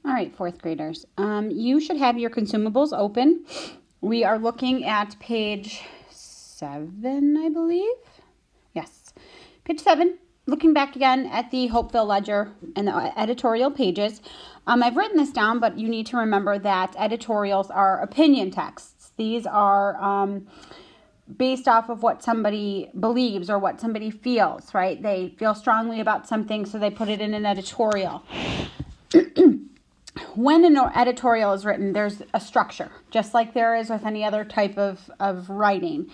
All right, fourth graders, you should have your consumables open. We are looking at page 7, I believe. Yes, page 7. Looking back again at the Hopeville Ledger and the editorial pages. I've written this down, but you need to remember that editorials are opinion texts. These are based off of what somebody believes or what somebody feels, right? They feel strongly about something, so they put it in an editorial. When an editorial is written, there's a structure, just like there is with any other type of writing.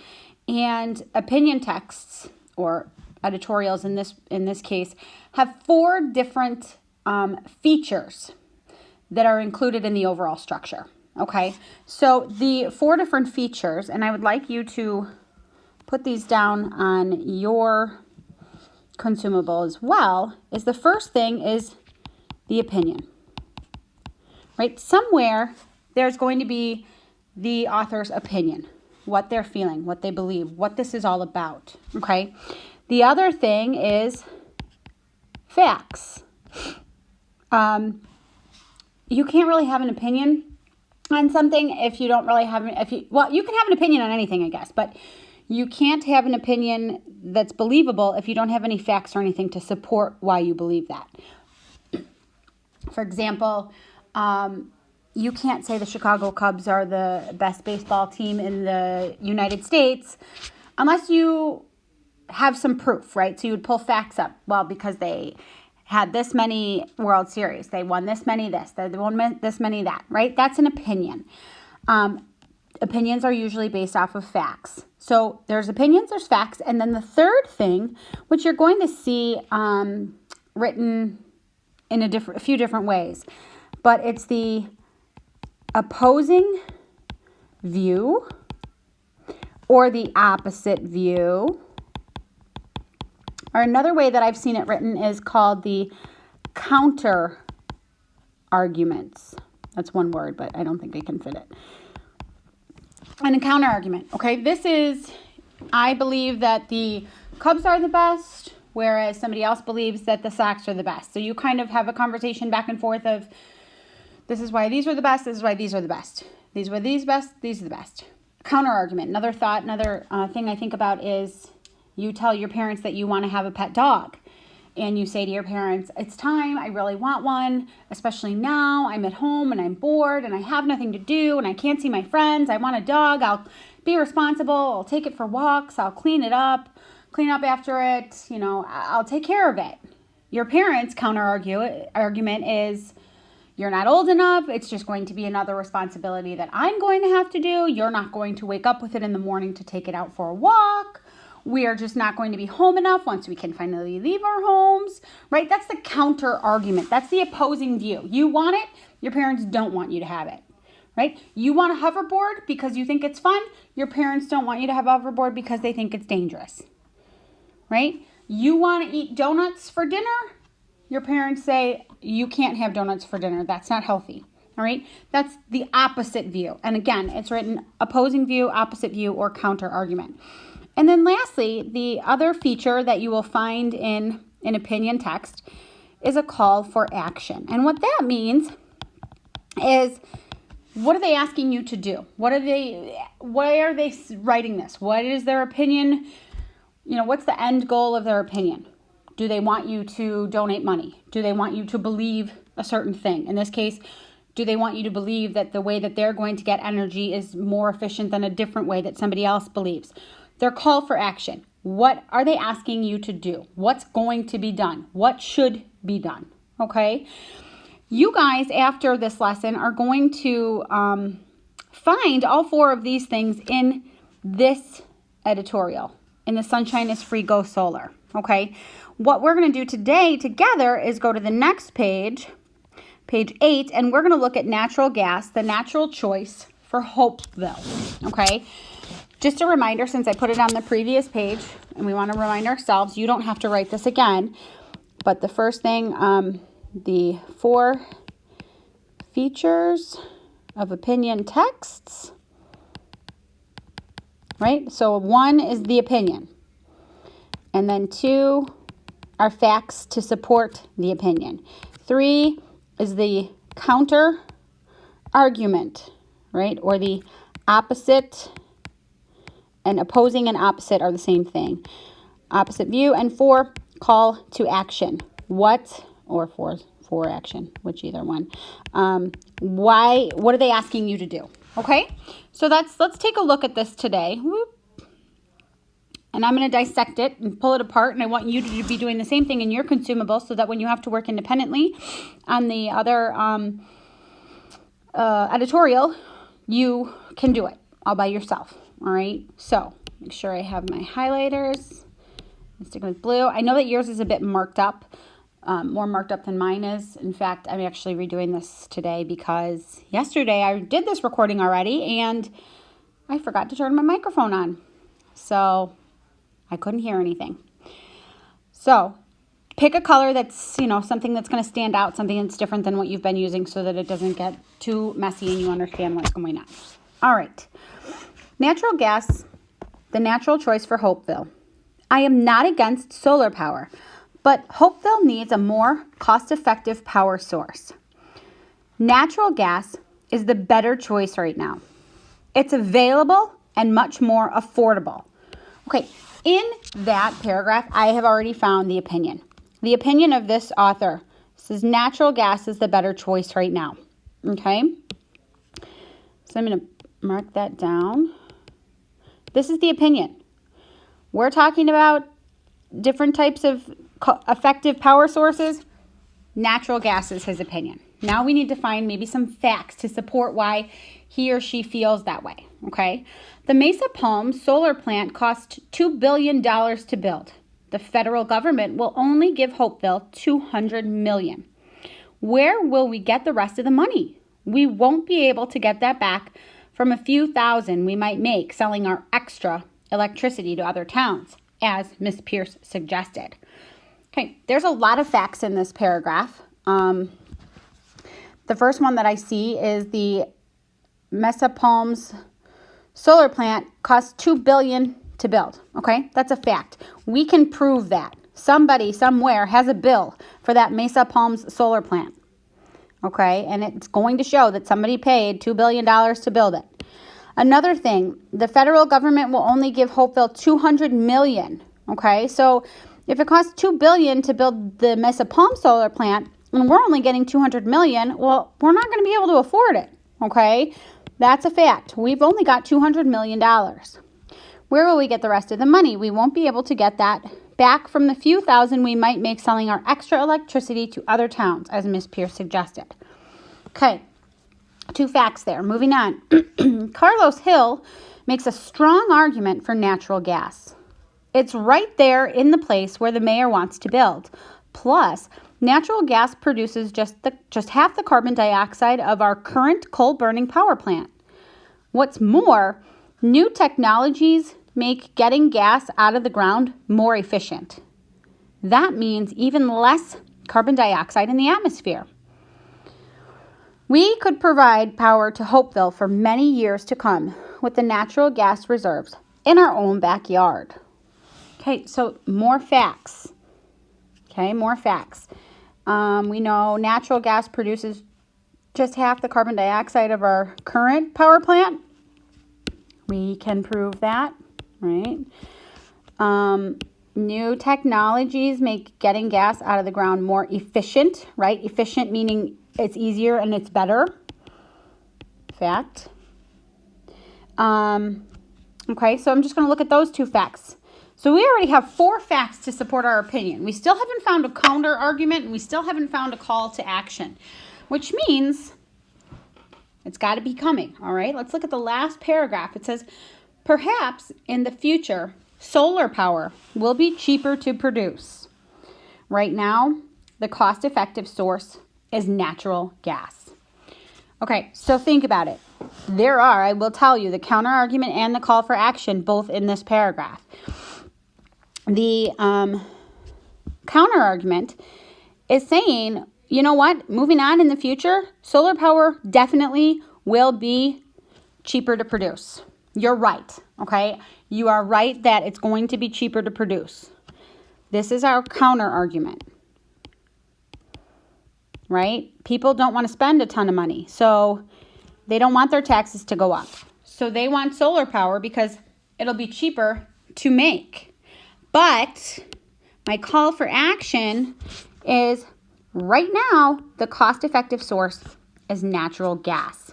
And opinion texts, or editorials in this case, have 4 different features that are included in the overall structure. Okay, so the 4 different features, and I would like you to put these down on your consumable as well, is the first thing is the opinion. Right? Somewhere there's going to be the author's opinion, what they're feeling, what they believe, what this is all about. Okay? The other thing is facts. You can't really have an opinion on something if you don't really have, you can have an opinion on anything, I guess, but you can't have an opinion that's believable if you don't have any facts or anything to support why you believe that. For example, you can't say the Chicago Cubs are the best baseball team in the United States unless you have some proof, right? So you would pull facts up. Well, because they had this many World Series, they won this many this, they won this many that, right? That's an opinion. Opinions are usually based off of facts. So there's opinions, there's facts, and then the third thing, which you're going to see written in a few different ways, but it's the opposing view or the opposite view. Or another way that I've seen it written is called the counter arguments. That's one word, but I don't think I can fit it. And a counter argument, okay? This is, I believe that the Cubs are the best, whereas somebody else believes that the Sox are the best. So you kind of have a conversation back and forth of, this is why these are the best, this is why these are the best. These were these best, these are the best. Counter argument, another thought, another thing I think about is you tell your parents that you want to have a pet dog. And you say to your parents, it's time, I really want one, especially now, I'm at home and I'm bored and I have nothing to do and I can't see my friends, I want a dog, I'll be responsible, I'll take it for walks, I'll clean up after it, I'll take care of it. Your parents' argument is, you're not old enough, it's just going to be another responsibility that I'm going to have to do, you're not going to wake up with it in the morning to take it out for a walk, we are just not going to be home enough once we can finally leave our homes, right? That's the counter argument. That's the opposing view. You want it, your parents don't want you to have it, right? You want a hoverboard because you think it's fun, your parents don't want you to have a hoverboard because they think it's dangerous, right? You want to eat donuts for dinner, your parents say you can't have donuts for dinner, that's not healthy, all right? That's the opposite view. And again, it's written opposing view, opposite view, or counter argument. And then lastly, the other feature that you will find in an opinion text is a call for action. And what that means is, what are they asking you to do? Why are they writing this? What is their opinion? What's the end goal of their opinion? Do they want you to donate money? Do they want you to believe a certain thing? In this case, do they want you to believe that the way that they're going to get energy is more efficient than a different way that somebody else believes? Their call for action. What are they asking you to do? What's going to be done? What should be done? Okay? You guys, after this lesson, are going to find all 4 of these things in this editorial, in the Sunshine is Free, Go Solar. Okay? What we're going to do today together is go to the next page, page 8, and we're going to look at natural gas, the natural choice for Hopeville. Okay? Just a reminder, since I put it on the previous page, and we want to remind ourselves, you don't have to write this again, but the first thing, the 4 features of opinion texts, right? So 1 is the opinion, and then 2 are facts to support the opinion. 3 is the counter argument, right? Or the opposite, and opposing and opposite are the same thing. Opposite view. And 4, call to action. What, or for action, which either one. Why, what are they asking you to do? Okay, so let's take a look at this today. Whoop. And I'm going to dissect it and pull it apart, and I want you to be doing the same thing in your consumables so that when you have to work independently on the other editorial, you can do it all by yourself. All right, so make sure I have my highlighters. I'm sticking with blue. I know that yours is a bit marked up, more marked up than mine is. In fact, I'm actually redoing this today because yesterday I did this recording already and I forgot to turn my microphone on. So I couldn't hear anything. So pick a color that's, something that's going to stand out, something that's different than what you've been using so that it doesn't get too messy and you understand what's going on. All right. Natural gas, the natural choice for Hopeville. I am not against solar power, but Hopeville needs a more cost-effective power source. Natural gas is the better choice right now. It's available and much more affordable. Okay, in that paragraph, I have already found the opinion. The opinion of this author says natural gas is the better choice right now. Okay, so I'm going to mark that down. This is the opinion. We're talking about different types of effective power sources. Natural gas is his opinion. Now we need to find maybe some facts to support why he or she feels that way, okay? The Mesa Palms solar plant cost $2 billion to build. The federal government will only give Hopeville $200 million. Where will we get the rest of the money? We won't be able to get that back from a few thousand we might make selling our extra electricity to other towns, as Ms. Pierce suggested. Okay, there's a lot of facts in this paragraph. The first one that I see is the Mesa Palms solar plant costs $2 billion to build. Okay, that's a fact. We can prove that. Somebody somewhere has a bill for that Mesa Palms solar plant. Okay, and it's going to show that somebody paid $2 billion to build it. Another thing, the federal government will only give Hopeville $200 million. Okay, so if it costs $2 billion to build the Mesa Palms solar plant, and we're only getting $200 million, well, we're not going to be able to afford it. Okay, that's a fact. We've only got $200 million. Where will we get the rest of the money? We won't be able to get that back from the few thousand we might make selling our extra electricity to other towns, as Ms. Pierce suggested. Okay, 2 facts there. Moving on. Carlos Hill makes a strong argument for natural gas. It's right there in the place where the mayor wants to build. Plus, natural gas produces just half the carbon dioxide of our current coal-burning power plant. What's more, new technologies make getting gas out of the ground more efficient. That means even less carbon dioxide in the atmosphere. We could provide power to Hopeville for many years to come with the natural gas reserves in our own backyard. Okay, so more facts. Okay, more facts. We know natural gas produces just half the carbon dioxide of our current power plant. We can prove that, right? New technologies make getting gas out of the ground more efficient, right? Efficient meaning it's easier and it's better. Fact. Okay, so I'm just going to look at those 2 facts. So we already have 4 facts to support our opinion. We still haven't found a counter argument, and we still haven't found a call to action, which means it's got to be coming, all right? Let's look at the last paragraph. It says, perhaps in the future, solar power will be cheaper to produce. Right now, the cost-effective source is natural gas. Okay, so think about it. There are, I will tell you, the counter argument and the call for action both in this paragraph. The counter argument is saying, you know what, moving on in the future, solar power definitely will be cheaper to produce. You're right, okay? You are right that it's going to be cheaper to produce. This is our counter argument, right? People don't want to spend a ton of money, so they don't want their taxes to go up. So they want solar power because it'll be cheaper to make. But my call for action is right now, the cost-effective source is natural gas.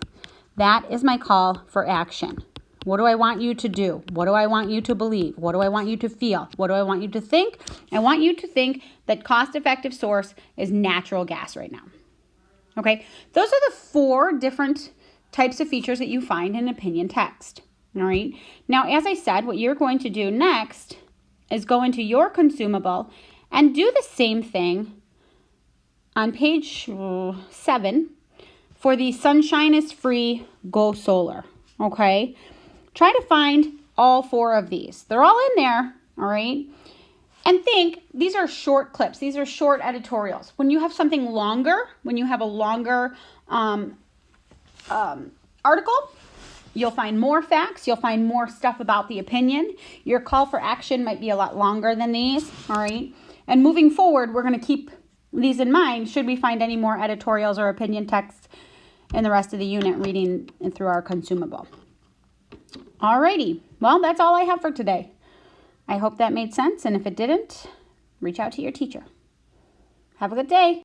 That is my call for action. What do I want you to do? What do I want you to believe? What do I want you to feel? What do I want you to think? I want you to think that cost-effective source is natural gas right now. Okay, those are the 4 different types of features that you find in opinion text. All right. Now, as I said, what you're going to do next is go into your consumable and do the same thing on page 7 for the Sunshine is Free, Go Solar. Okay. Try to find all 4 of these. They're all in there. All right. And think, these are short clips. These are short editorials. When you have something longer, when you have a longer article, you'll find more facts. You'll find more stuff about the opinion. Your call for action might be a lot longer than these. All right. And moving forward, we're going to keep these in mind should we find any more editorials or opinion text in the rest of the unit reading through our consumable. Alrighty. Well, that's all I have for today. I hope that made sense, and if it didn't, reach out to your teacher. Have a good day.